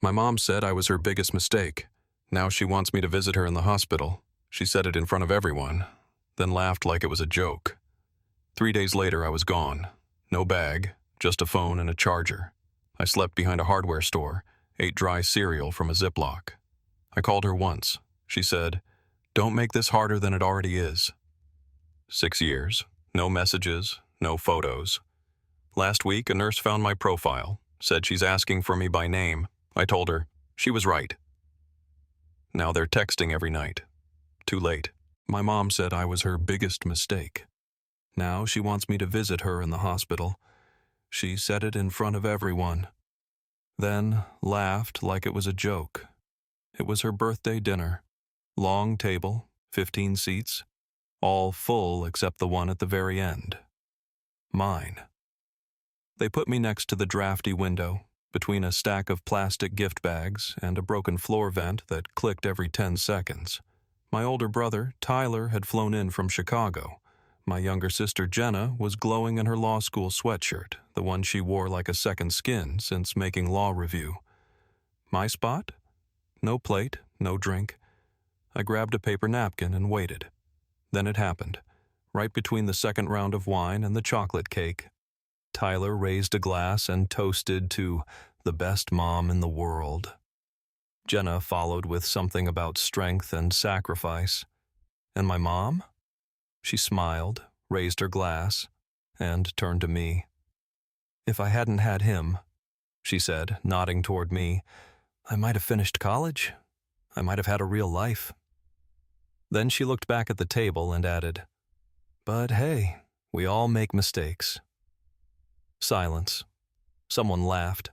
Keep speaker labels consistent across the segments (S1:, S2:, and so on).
S1: My mom said I was her biggest mistake. Now she wants me to visit her in the hospital. She said it in front of everyone, then laughed like it was a joke. 3 days later, I was gone. No bag, just a phone and a charger. I slept behind a hardware store, ate dry cereal from a ZIPLOCK. I called her once. She said, "Don't make this harder than it already is." 6 years, no messages, no photos. Last week, a nurse found my profile, said she's asking for me by name. I told her she was right. Now they're texting every night. Too late. My mom said I was her biggest mistake. Now she wants me to visit her in the hospital. She said it in front of everyone. Then laughed like it was a joke. It was her birthday dinner. Long table, 15 seats, all full except the one at the very end. Mine. They put me next to the drafty window, between a stack of plastic gift bags and a broken floor vent that clicked every 10 seconds. My older brother, Tyler, had flown in from Chicago. My younger sister, Jenna, was glowing in her law school sweatshirt, the one she wore like a second skin since making law review. My spot? No plate, no drink. I grabbed a paper napkin and waited. Then it happened. Right between the second round of wine and the chocolate cake, Tyler raised a glass and toasted to the best mom in the world. Jenna followed with something about strength and sacrifice. And my mom? She smiled, raised her glass, and turned to me. "If I hadn't had him," she said, nodding toward me, "I might have finished college. I might have had a real life." Then she looked back at the table and added, "But hey, we all make mistakes." Silence. Someone laughed.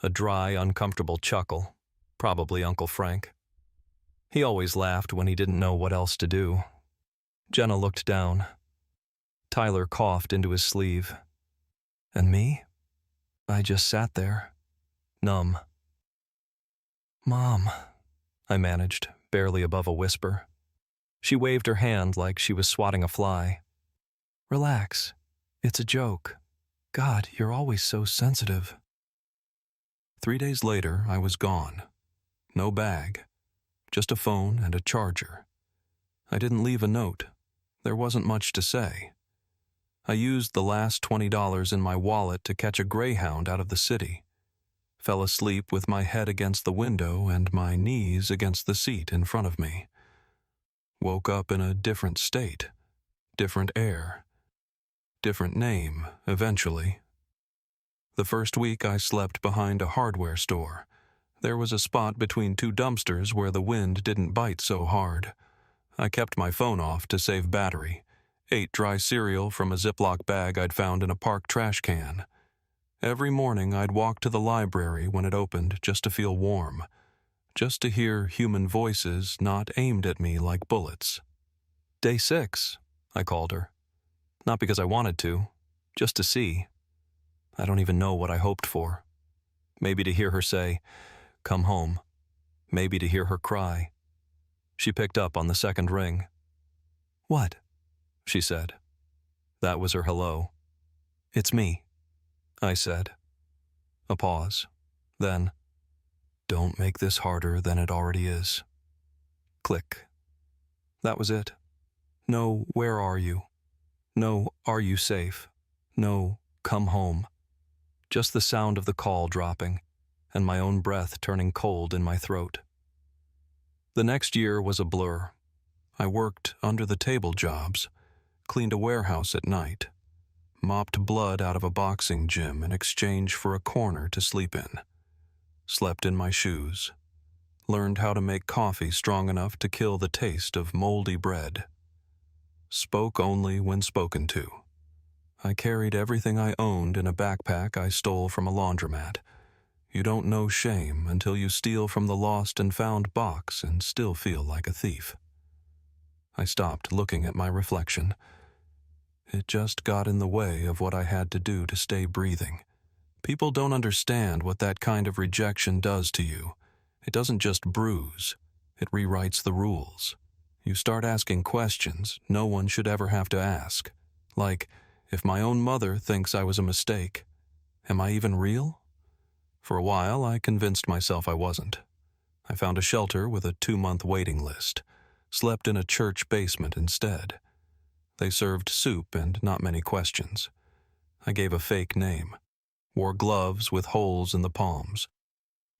S1: A dry, uncomfortable chuckle. Probably Uncle Frank. He always laughed when he didn't know what else to do. Jenna looked down. Tyler coughed into his sleeve. And me? I just sat there, numb. "Mom," I managed, barely above a whisper. She waved her hand like she was swatting a fly. "Relax. It's a joke. God, you're always so sensitive." 3 days later, I was gone. No bag. Just a phone and a charger. I didn't leave a note. There wasn't much to say. I used the last $20 in my wallet to catch a Greyhound out of the city. Fell asleep with my head against the window and my knees against the seat in front of me. Woke up in a different state, different air, different name, eventually. The first week I slept behind a hardware store. There was a spot between 2 dumpsters where the wind didn't bite so hard. I kept my phone off to save battery. Ate dry cereal from a Ziploc bag I'd found in a park trash can. Every morning I'd walk to the library when it opened just to feel warm, just to hear human voices not aimed at me like bullets. "Day 6, I called her. Not because I wanted to, just to see. I don't even know what I hoped for. Maybe to hear her say, "Come home." Maybe to hear her cry. She picked up on the second ring. "What?" she said. That was her hello. "It's me," I said. A pause. Then, "Don't make this harder than it already is." Click. That was it. No, "Where are you?" No, "Are you safe?" No, "Come home." Just the sound of the call dropping, and my own breath turning cold in my throat. The next year was a blur. I worked under-the-table jobs, cleaned a warehouse at night, mopped blood out of a boxing gym in exchange for a corner to sleep in, slept in my shoes, learned how to make coffee strong enough to kill the taste of moldy bread, spoke only when spoken to. I carried everything I owned in a backpack I stole from a laundromat. You don't know shame until you steal from the lost and found box and still feel like a thief. I stopped looking at my reflection. It just got in the way of what I had to do to stay breathing. People don't understand what that kind of rejection does to you. It doesn't just bruise. It rewrites the rules. You start asking questions no one should ever have to ask. Like, if my own mother thinks I was a mistake, am I even real? For a while, I convinced myself I wasn't. I found a shelter with a 2-month waiting list, slept in a church basement instead. They served soup and not many questions. I gave a fake name, wore gloves with holes in the palms.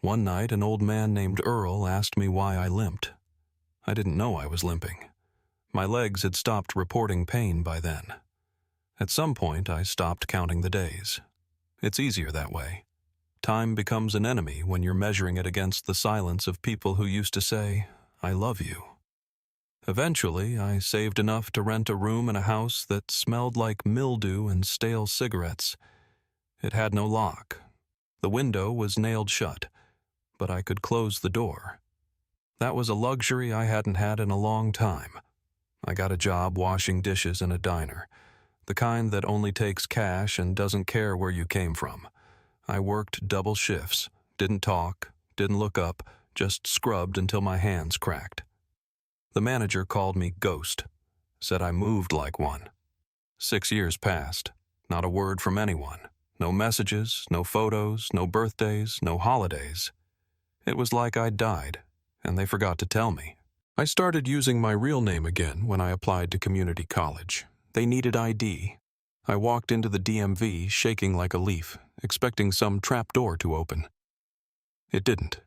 S1: One night, an old man named Earl asked me why I limped. I didn't know I was limping. My legs had stopped reporting pain by then. At some point, I stopped counting the days. It's easier that way. Time becomes an enemy when you're measuring it against the silence of people who used to say, "I love you." Eventually, I saved enough to rent a room in a house that smelled like mildew and stale cigarettes. It had no lock. The window was nailed shut, but I could close the door. That was a luxury I hadn't had in a long time. I got a job washing dishes in a diner, the kind that only takes cash and doesn't care where you came from. I worked double shifts, didn't talk, didn't look up, just scrubbed until my hands cracked. The manager called me Ghost, said I moved like one. 6 years passed, not a word from anyone. No messages, no photos, no birthdays, no holidays. It was like I'd died, and they forgot to tell me. I started using my real name again when I applied to community college. They needed ID. I walked into the DMV shaking like a leaf, expecting some trapdoor to open. It didn't.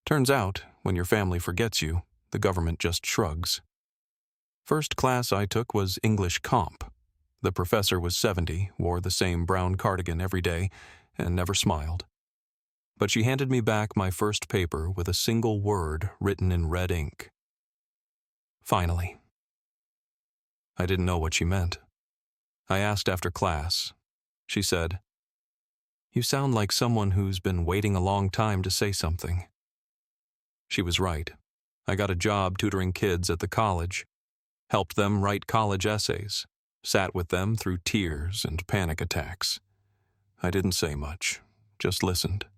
S1: Turns out, when your family forgets you, the government just shrugs. First class I took was English Comp. The professor was 70, wore the same brown cardigan every day, and never smiled. But she handed me back my first paper with a single word written in red ink. Finally. I didn't know what she meant. I asked after class. She said, "You sound like someone who's been waiting a long time to say something." She was right. I got a job tutoring kids at the college, helped them write college essays, sat with them through tears and panic attacks. I didn't say much, just listened.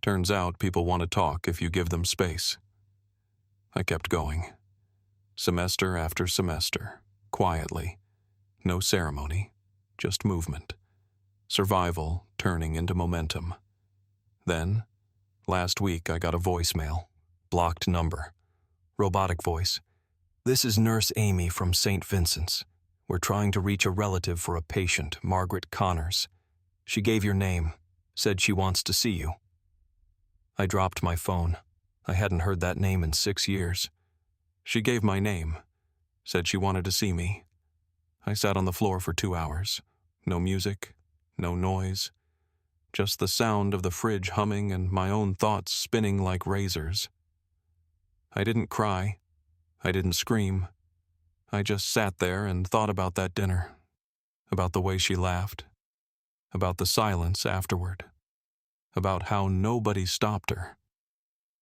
S1: Turns out people want to talk if you give them space. I kept going. Semester after semester, quietly. No ceremony, just movement. Survival turning into momentum. Then, last week I got a voicemail. Blocked number. Robotic voice. "This is Nurse Amy from St. Vincent's. We're trying to reach a relative for a patient, Margaret Connors. She gave your name, said she wants to see you." I dropped my phone. I hadn't heard that name in 6 years. She gave my name, said she wanted to see me. I sat on the floor for 2 hours. No music, no noise. Just the sound of the fridge humming and my own thoughts spinning like razors. I didn't cry. I didn't scream. I just sat there and thought about that dinner, about the way she laughed, about the silence afterward, about how nobody stopped her,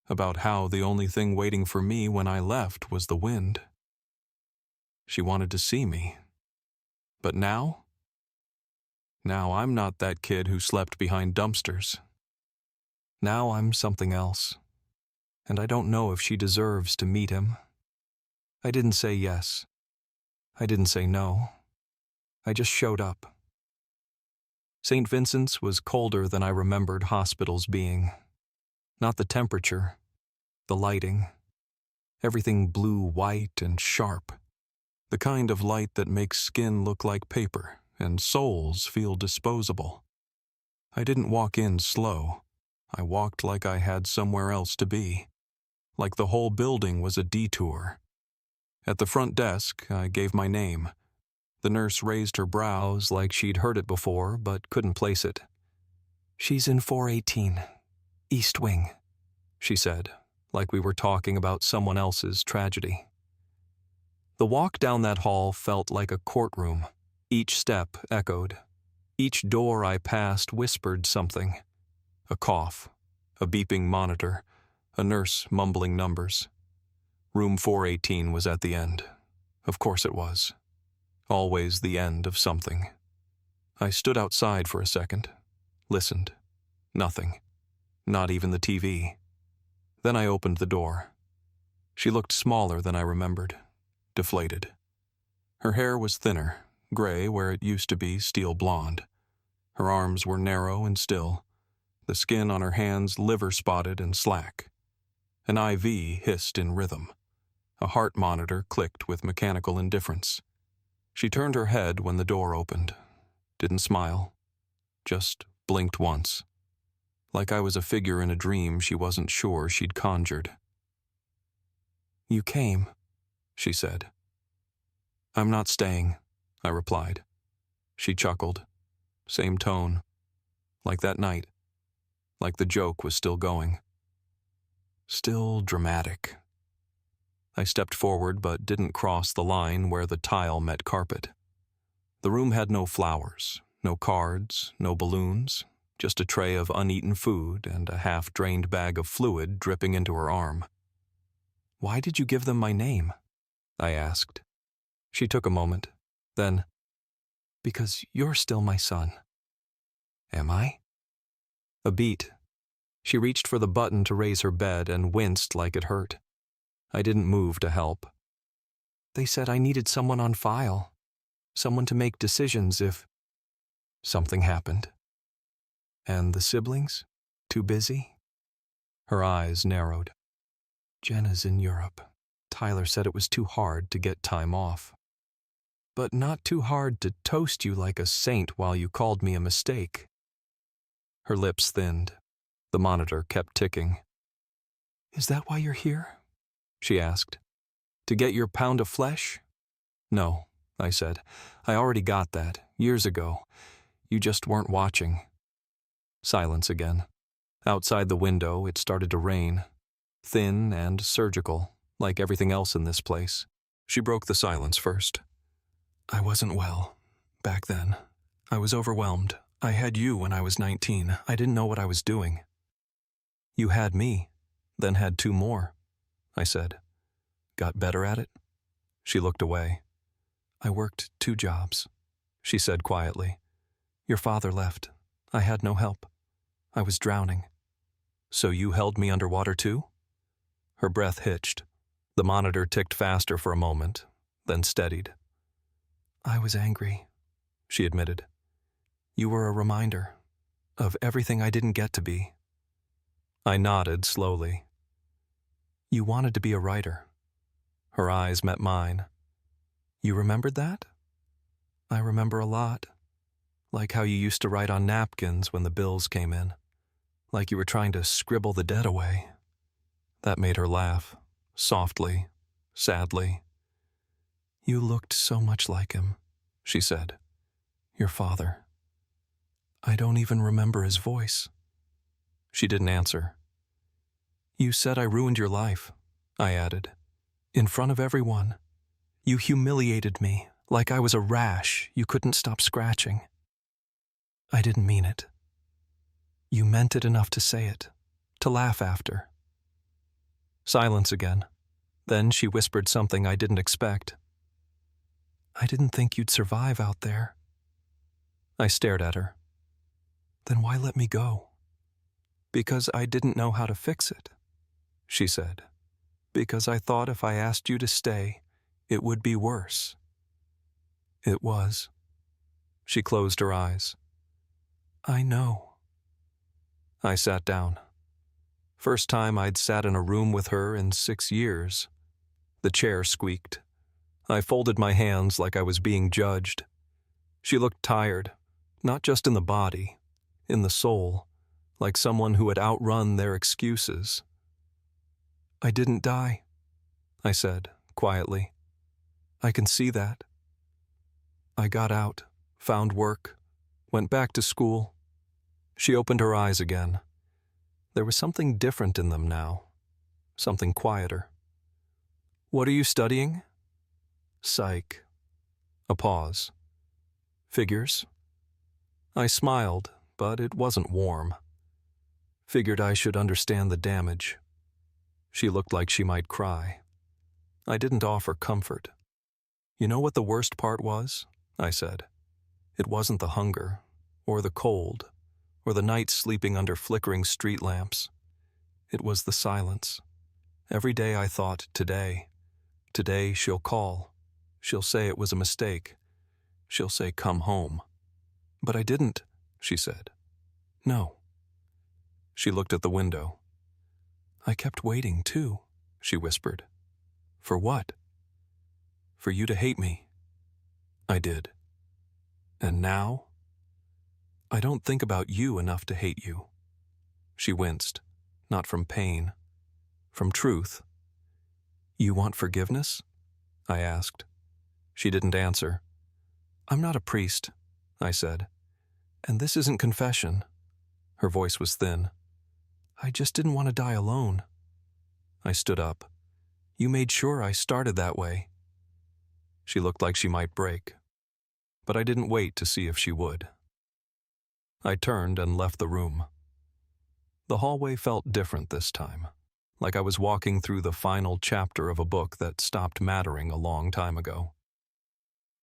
S1: about how the only thing waiting for me when I left was the wind. She wanted to see me. But now? Now I'm not that kid who slept behind dumpsters. Now I'm something else. And I don't know if she deserves to meet him. I didn't say yes. I didn't say no. I just showed up. St. Vincent's was colder than I remembered hospitals being. Not the temperature, the lighting. Everything blue white and sharp. The kind of light that makes skin look like paper and souls feel disposable. I didn't walk in slow. I walked like I had somewhere else to be. Like the whole building was a detour. At the front desk, I gave my name. The nurse raised her brows like she'd heard it before but couldn't place it. "She's in 418, East Wing," she said, like we were talking about someone else's tragedy. The walk down that hall felt like a courtroom. Each step echoed. Each door I passed whispered something. A cough, a beeping monitor, a nurse mumbling numbers. Room 418 was at the end. Of course it was. Always the end of something. I stood outside for a second, listened. Nothing. Not even the TV. Then I opened the door. She looked smaller than I remembered, deflated. Her hair was thinner, gray where it used to be steel blonde. Her arms were narrow and still, the skin on her hands liver-spotted and slack. An IV hissed in rhythm. A heart monitor clicked with mechanical indifference. She turned her head when the door opened. Didn't smile. Just blinked once. Like I was a figure in a dream she wasn't sure she'd conjured. "You came," she said. "I'm not staying," I replied. She chuckled. Same tone. Like that night. Like the joke was still going. Still dramatic. I stepped forward but didn't cross the line where the tile met carpet. The room had no flowers, no cards, no balloons, just a tray of uneaten food and a half-drained bag of fluid dripping into her arm. "Why did you give them my name?" I asked. She took a moment. Then, "Because you're still my son." "Am I?" A beat. She reached for the button to raise her bed and winced like it hurt. I didn't move to help. "They said I needed someone on file. Someone to make decisions if something happened." "And the siblings? Too busy?" Her eyes narrowed. "Jenna's in Europe. Tyler said it was too hard to get time off. But not too hard to toast you like a saint while you called me a mistake." Her lips thinned. The monitor kept ticking. "Is that why you're here?" she asked. "To get your pound of flesh?" "No," I said. "I already got that, years ago. You just weren't watching." Silence again. Outside the window, it started to rain. Thin and surgical, like everything else in this place. She broke the silence first. "I wasn't well. Back then. I was overwhelmed. I had you when I was 19. I didn't know what I was doing." "You had me, then had 2 more," I said. "Got better at it?" She looked away. "I worked 2 jobs," she said quietly. "Your father left. I had no help. I was drowning." "So you held me underwater too?" Her breath hitched. The monitor ticked faster for a moment, then steadied. "I was angry," she admitted. "You were a reminder of everything I didn't get to be." I nodded slowly. "You wanted to be a writer." Her eyes met mine. "You remembered that?" "I remember a lot. Like how you used to write on napkins when the bills came in. Like you were trying to scribble the debt away." That made her laugh, softly, sadly. "You looked so much like him," she said. "Your father. I don't even remember his voice." She didn't answer. "You said I ruined your life," I added. "In front of everyone. You humiliated me, like I was a rash you couldn't stop scratching." "I didn't mean it." "You meant it enough to say it, to laugh after." Silence again. Then she whispered something I didn't expect. "I didn't think you'd survive out there." I stared at her. "Then why let me go?" "Because I didn't know how to fix it," she said. "Because I thought if I asked you to stay, it would be worse." It was. She closed her eyes. "I know." I sat down. First time I'd sat in a room with her in 6 years. The chair squeaked. I folded my hands like I was being judged. She looked tired, not just in the body, in the soul, like someone who had outrun their excuses. "I didn't die," I said, quietly. "I can see that." I got out, found work, went back to school. She opened her eyes again. There was something different in them now, something quieter. "What are you studying?" "Psych." A pause. "Figures?" I smiled, but it wasn't warm. Figured I should understand the damage. She looked like she might cry. I didn't offer comfort. "You know what the worst part was?" I said. "It wasn't the hunger, or the cold, or the nights sleeping under flickering street lamps. It was the silence. Every day I thought, today she'll call. She'll say it was a mistake. She'll say, 'Come home.' But I didn't," she said. "No." She looked at the window. I kept waiting, too, she whispered. For what? For you to hate me. I did. And now? I don't think about you enough to hate you. She winced, not from pain, from truth. You want forgiveness? I asked. She didn't answer. I'm not a priest, I said. And this isn't confession. Her voice was thin. I just didn't want to die alone. I stood up. You made sure I started that way. She looked like she might break, but I didn't wait to see if she would. I turned and left the room. The hallway felt different this time, like I was walking through the final chapter of a book that stopped mattering a long time ago.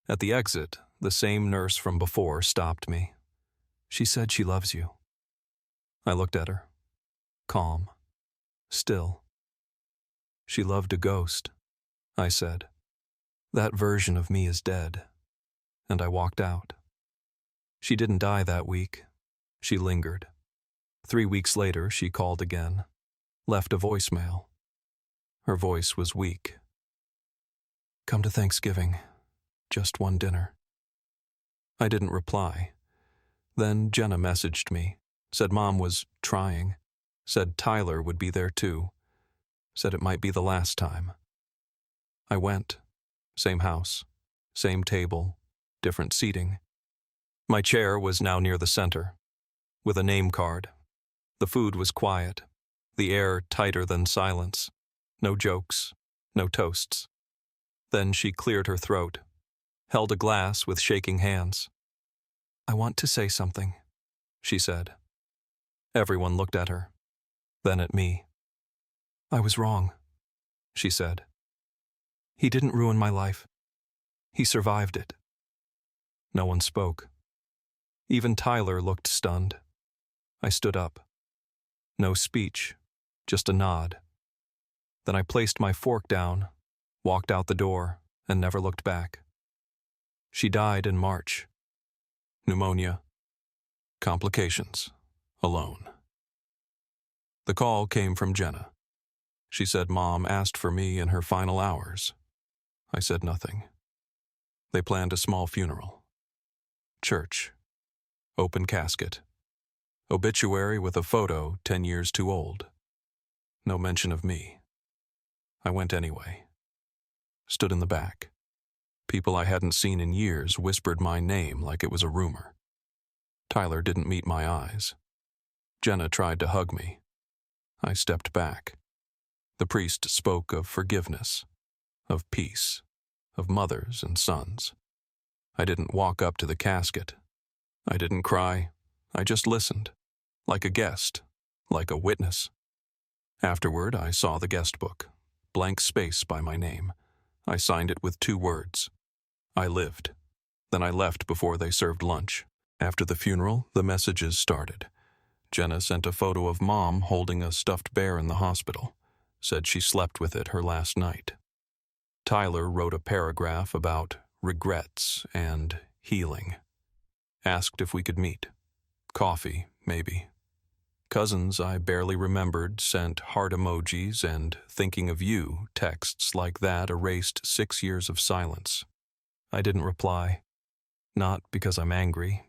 S1: At the exit, the same nurse from before stopped me. She said she loves you. I looked at her, calm, still. She loved a ghost, I said. That version of me is dead. And I walked out. She didn't die that week. She lingered. 3 weeks later, she called again, left a voicemail. Her voice was weak. Come to Thanksgiving. Just one dinner. I didn't reply. Then Jenna messaged me, said Mom was trying, said Tyler would be there too, said it might be the last time. I went. Same house, same table, different seating. My chair was now near the center, with a name card. The food was quiet, the air tighter than silence. No jokes, no toasts. Then she cleared her throat, held a glass with shaking hands. I want to say something, she said. Everyone looked at her, then at me. I was wrong, she said. He didn't ruin my life. He survived it. No one spoke. Even Tyler looked stunned. I stood up. No speech, just a nod. Then I placed my fork down, walked out the door, and never looked back. She died in March. Pneumonia. Complications. Alone. The call came from Jenna. She said Mom asked for me in her final hours. I said nothing. They planned a small funeral. Church. Open casket. Obituary with a photo 10 years too old. No mention of me. I went anyway. Stood in the back. People I hadn't seen in years whispered my name like it was a rumor. Tyler didn't meet my eyes. Jenna tried to hug me. I stepped back. The priest spoke of forgiveness, of peace, of mothers and sons. I didn't walk up to the casket. I didn't cry. I just listened, like a guest, like a witness. Afterward, I saw the guest book, blank space by my name. I signed it with 2 words. I lived. Then I left before they served lunch. After the funeral, the messages started. Jenna sent a photo of Mom holding a stuffed bear in the hospital. Said she slept with it her last night. Tyler wrote a paragraph about regrets and healing. Asked if we could meet. Coffee, maybe. Cousins I barely remembered sent heart emojis, and thinking of you texts like that erased 6 years of silence. I didn't reply. Not because I'm angry.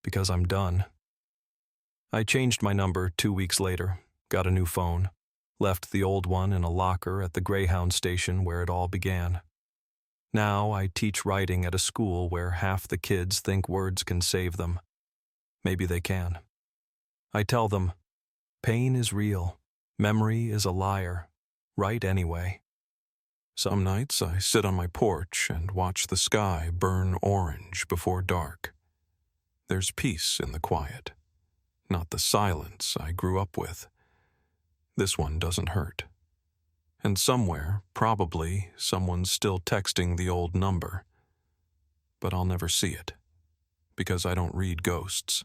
S1: Because I'm done. I changed my number 2 weeks later, got a new phone. Left the old one in a locker at the Greyhound station where it all began. Now I teach writing at a school where half the kids think words can save them. Maybe they can. I tell them, pain is real, memory is a liar, write anyway. Some nights I sit on my porch and watch the sky burn orange before dark. There's peace in the quiet, not the silence I grew up with. This one doesn't hurt. And somewhere, probably, someone's still texting the old number. But I'll never see it, because I don't read ghosts.